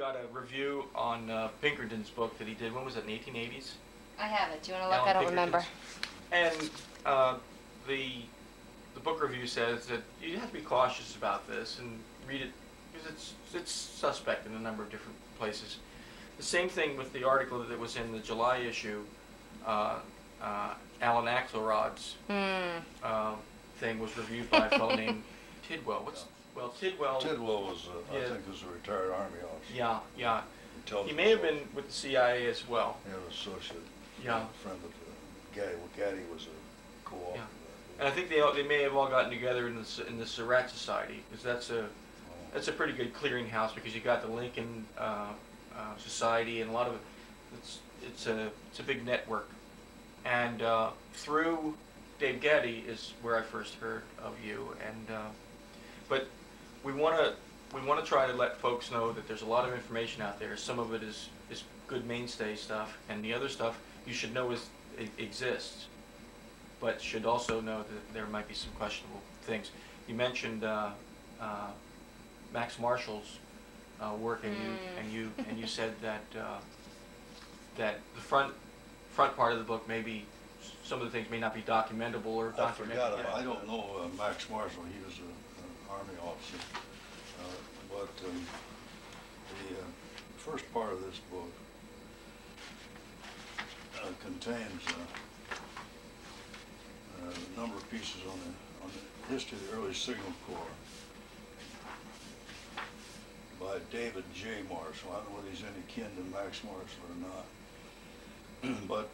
got a review on Pinkerton's book that he did. When was it, in the 1880s? I have it. Do you want to look? Alan I don't remember. And uh, the book review says that you have to be cautious about this and read it because it's suspect in a number of different places. The same thing with the article that was in the July issue. Alan Axelrod's thing was reviewed by a fellow named Tidwell. Tidwell. Tidwell was, I think, was a retired Army officer. Yeah, yeah. He may have been with the CIA as well. Yeah, an associate. Yeah. Friend of Gaddy. Well, Gaddy was a co-author. Yeah. And I think they may have all gotten together in the Surratt Society, because that's a pretty good clearinghouse, because you got the Lincoln Society and a lot of it's a big network. And through Dave Gaddy is where I first heard of you. And but we want to try to let folks know that there's a lot of information out there. Some of it is good mainstay stuff, and the other stuff you should know exists, but should also know that there might be some questionable things. You mentioned Max Marshall's work, and you said that that the front part of the book, maybe some of the things may not be documentable or documented. I forgot. I don't know Max Marshall. He was an Army officer, but the first part of this book contains a number of pieces on the history of the early Signal Corps by David J. Marshall. I don't know whether he's any kin to Max Marshall or not, but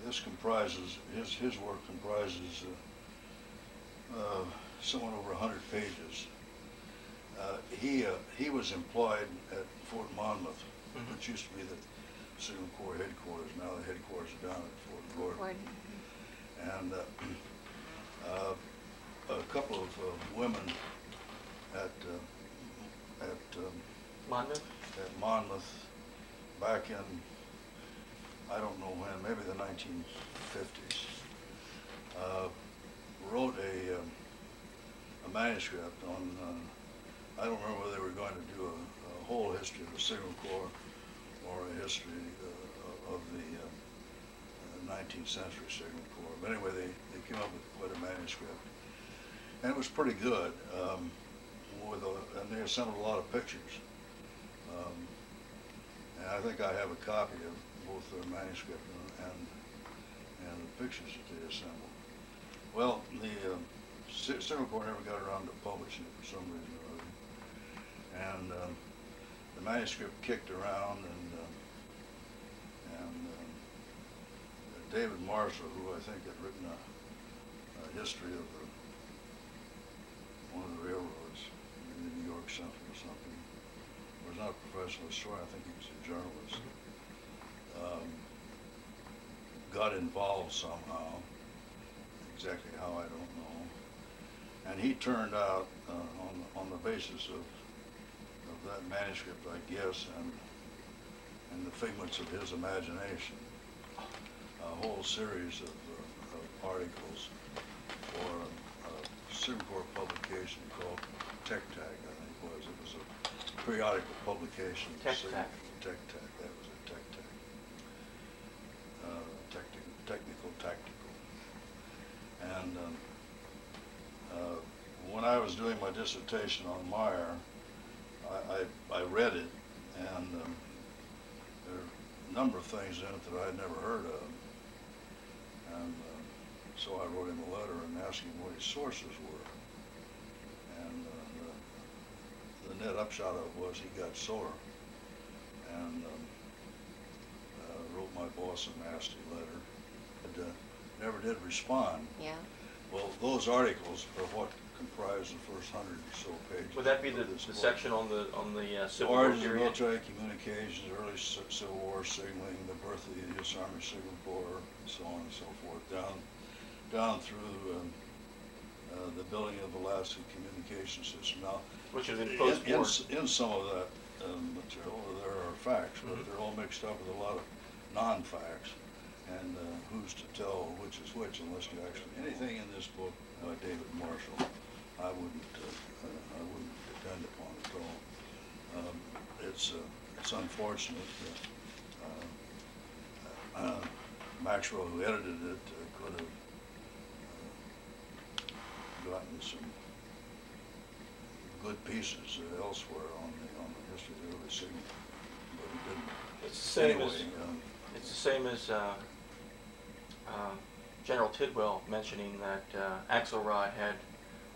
this comprises, his work comprises somewhat over 100 pages. He was employed at Fort Monmouth, which used to be the Signal Corps headquarters. Now the headquarters are down at Fort Gordon. And a couple of women at Monmouth back in, I don't know when, maybe the 1950s, wrote a manuscript on, I don't remember whether they were going to do a whole history of the Signal Corps or a history of the 19th century Signal Corps. But anyway, they came up with quite a manuscript. And it was pretty good, and they assembled a lot of pictures. And I think I have a copy of both their manuscript and the pictures that they assembled. Well, the Signal Corps never got around to publishing it for some reason or other. And the manuscript kicked around, and David Marshall, who I think had written a history of one of the railroads, maybe the New York Central or something, was not a professional historian, I think he was a journalist, got involved somehow, exactly how I don't know, and he turned out on the basis of that manuscript, I guess, and the figments of his imagination, a whole series of articles for a Signal Corps publication called Tech Tag, I think it was. It was a periodical publication. Tech Tag. Tech Tag, that was it, Tech Tag. Technical, tactical. And when I was doing my dissertation on Meyer, I read it, and there are a number of things in it that I had never heard of. And so I wrote him a letter and asked him what his sources were. And the net upshot of it was he got sore and wrote my boss a nasty letter. But never did respond. Yeah. Well, those articles are what comprise the first 100 or so pages. Would that be the section on the Civil War Origins of period? military communications, early Civil War signaling, the birth of the U.S. Army Signal Corps, and so on and so forth, down through the building of the Alaska communication system. Now, Which is in post-war. in some of that material, there are facts, but they're all mixed up with a lot of non-facts. And who's to tell which is which unless you actually, anything in this book by David Marshall, I wouldn't depend upon at all. It's it's unfortunate that Maxwell, who edited it, could have gotten some good pieces elsewhere on the history of the early signal, but he didn't. It's the same anyway, it's the same as General Tidwell mentioning that Axelrod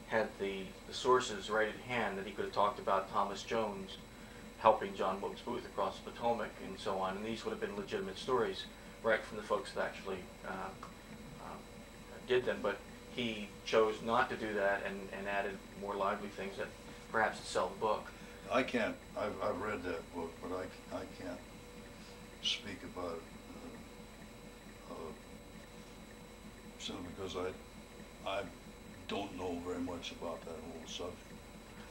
had the sources right at hand, that he could have talked about Thomas Jones helping John Wilkes Booth across the Potomac and so on, and these would have been legitimate stories right from the folks that actually did them, but he chose not to do that and added more lively things that perhaps to sell the book. I've read that book, but I can't speak about it simply because I don't know very much about that whole subject.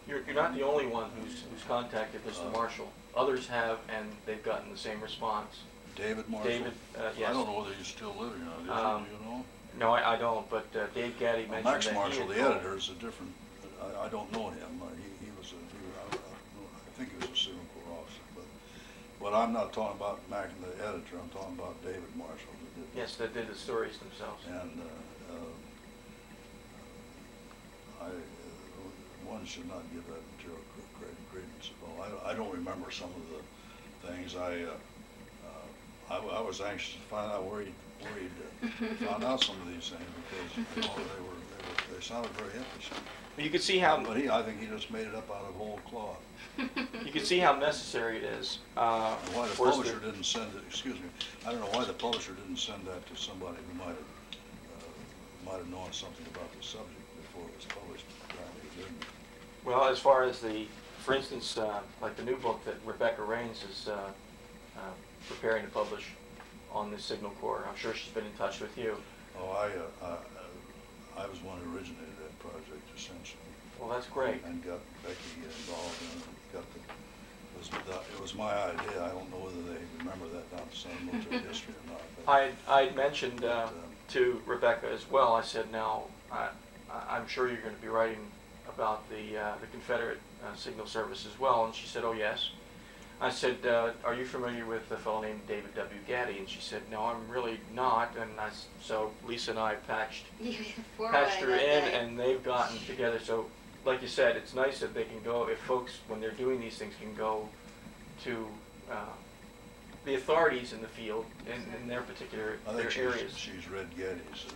You're not the only one who's contacted Mr. Marshall. Others have, and they've gotten the same response. David Marshall? David, yes. I don't know whether he's still living or not. Do you know? No, I don't, but Dave Gaddy mentioned Max that Marshall, he the had editor, is a different, I don't know him. I think he was a Signal Corps officer, but I'm not talking about Mac, the editor, I'm talking about David Marshall. Yes, that did the stories themselves. And one should not give that material credence at all. I don't remember some of the things. I was anxious to find out where he'd found out some of these things, because they sounded very interesting. You can see how. But I think he just made it up out of whole cloth. You can see how necessary it is. Why the publisher didn't send it? Excuse me. I don't know why the publisher didn't send that to somebody who might have known something about the subject before it was published. Apparently, he didn't. Well, as far as for instance, like the new book that Rebecca Raines is preparing to publish on the Signal Corps, I'm sure she's been in touch with you. Oh, I was one who originated that project, essentially. Well, that's great. And got Becky involved in it. It was my idea. I don't know whether they remember that down to some military history or not. I'd mentioned to Rebecca as well. I said, now I'm sure you're going to be writing about the Confederate Signal Service as well, and she said, oh yes. I said, are you familiar with a fellow named David W. Gaddy? And she said, no, I'm really not. And so Lisa and I patched her in, and they've gotten together. So, like you said, it's nice that they can go, if folks, when they're doing these things, can go to the authorities in the field in their particular areas. She's read Gaddy's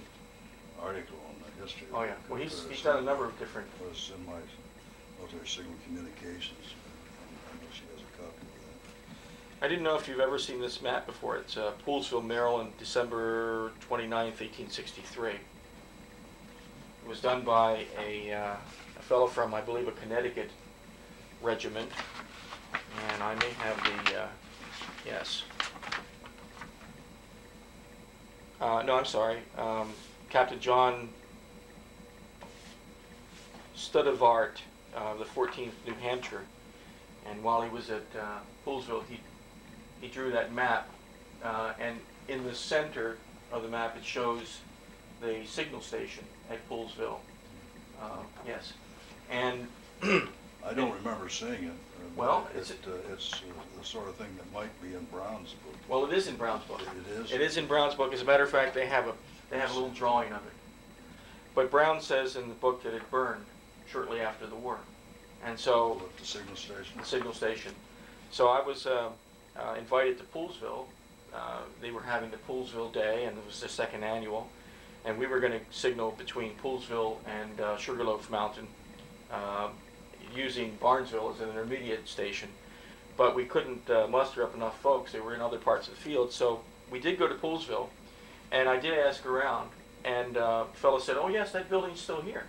article on the history. Oh yeah, well he's done a number of different. It was in my military signal communications. I know she has a copy of that. I didn't know if you've ever seen this map before. It's Poolesville, Maryland, December 29th, 1863. It was done by a fellow from, I believe, a Connecticut regiment, and I may have the, yes. No, I'm sorry. Captain John Studevart, the 14th New Hampshire, and while he was at Poolesville, he drew that map, and in the center of the map it shows the signal station at Poolesville. Yes, and I don't remember seeing it. Well, it's the sort of thing that might be in Brown's book. Well, it is in Brown's book. It is. It is in Brown's book. As a matter of fact, they have a little drawing of it. But Brown says in the book that it burned shortly after the war, and so the signal station. The signal station. So I was invited to Poolesville. They were having the Poolesville Day, and it was the second annual, and we were going to signal between Poolesville and Sugarloaf Mountain, using Barnesville as an intermediate station. But we couldn't muster up enough folks. They were in other parts of the field, so we did go to Poolesville, and I did ask around, and a fellow said, oh yes, that building's still here.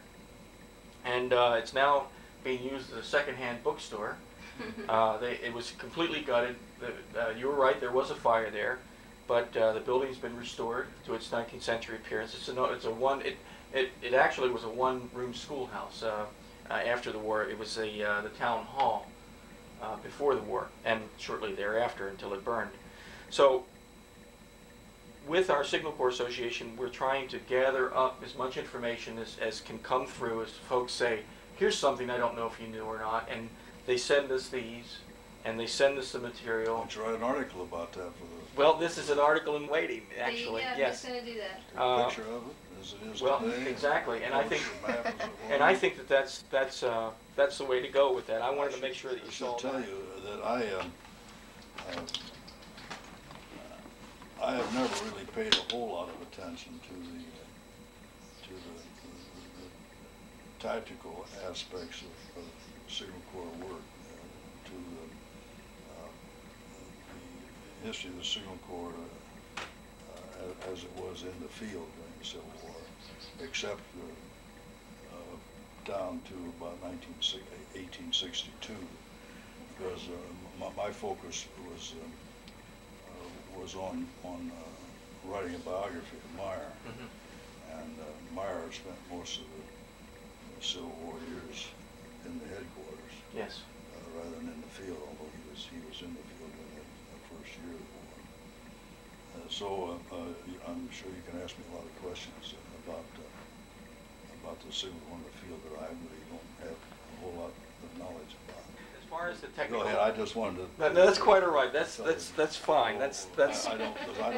And it's now being used as a second-hand bookstore. It was completely gutted. You were right, there was a fire there, but the building's been restored to its 19th century appearance. It actually was a one-room schoolhouse. After the war, it was the town hall before the war, and shortly thereafter until it burned. So, with our Signal Corps Association, we're trying to gather up as much information as can come through, as folks say, here's something I don't know if you knew or not, and they send us these, and they send us the material. Why don't you write an article about that for the... Well, this is an article in waiting, actually. Yeah, Yes. who's going to do that? A picture of it, as it is Well, today? exactly, and I think, Publish a map as it and I was? think that's the way to go with that. I wanted to make sure that you I saw should tell that. you that I have never really paid a whole lot of attention to the tactical aspects of Signal Corps work, to the history of the Signal Corps as it was in the field during the Civil War, except down to about 1862, because my focus was on writing a biography of Meyer, and Meyer spent most of the Civil War years in the headquarters, Yes. rather than in the field, although he was in the field in the first year of the war. So I'm sure you can ask me a lot of questions about the Signal Corps in the field that I really don't have a whole lot of knowledge about. As far as the technical... Go ahead, I just wanted to... No, that's quite all right. That's fine. That's I don't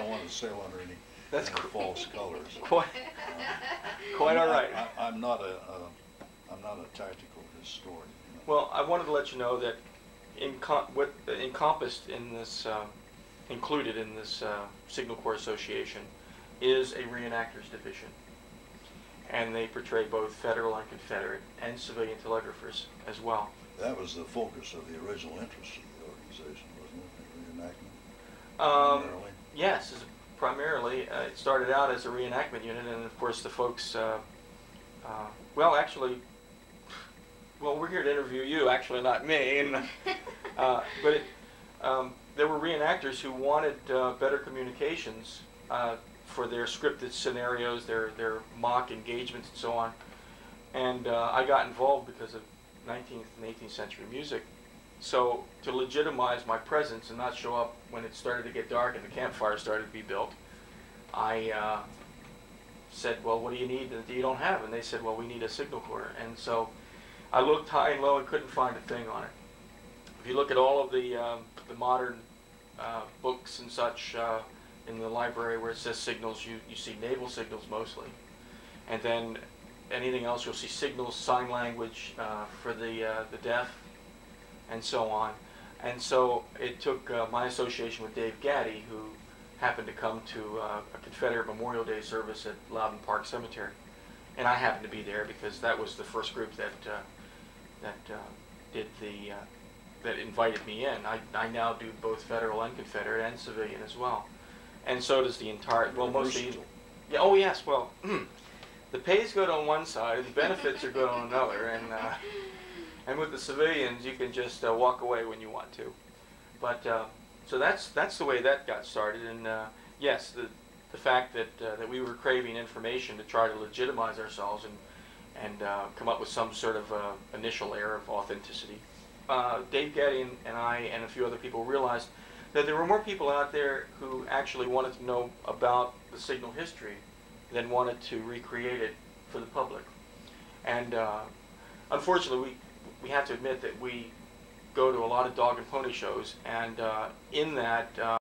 want to sail under any false colors. quite all right. I'm not a tactical historian. You know. Well, I wanted to let you know that what encompassed in this, included in this Signal Corps Association, is a reenactors division, and they portray both Federal and Confederate and civilian telegraphers as well. That was the focus of the original interest of the organization, wasn't it? Reenactment? Primarily? Yes, primarily. It started out as a reenactment unit, and of course the folks, well, actually, we're here to interview you, actually, not me. And, but there were reenactors who wanted better communications for their scripted scenarios, their mock engagements, and so on. And I got involved because of 19th and 18th century music. So to legitimize my presence and not show up when it started to get dark and the campfire started to be built, I said, well, what do you need that you don't have? And they said, well, we need a Signal Corps. And so I looked high and low and couldn't find a thing on it. If you look at all of the modern books and such in the library where it says signals, you see naval signals mostly. And then anything else, you'll see signals, sign language for the deaf, and so on. And so it took my association with Dave Gaddy, who happened to come to a Confederate Memorial Day service at Loudon Park Cemetery. And I happened to be there because that was the first group that that invited me in. I now do both Federal and Confederate and civilian as well. And so does the entire, well, mostly, yeah, oh yes, well, the pay's good on one side and the benefits are good on another, and with the civilians you can just walk away when you want to. But so that's the way that got started. And yes, the fact that we were craving information to try to legitimize ourselves and come up with some sort of initial air of authenticity. Dave Gaddy and I and a few other people realized that there were more people out there who actually wanted to know about the signal history than wanted to recreate it for the public. And unfortunately, we have to admit that we go to a lot of dog and pony shows, and in that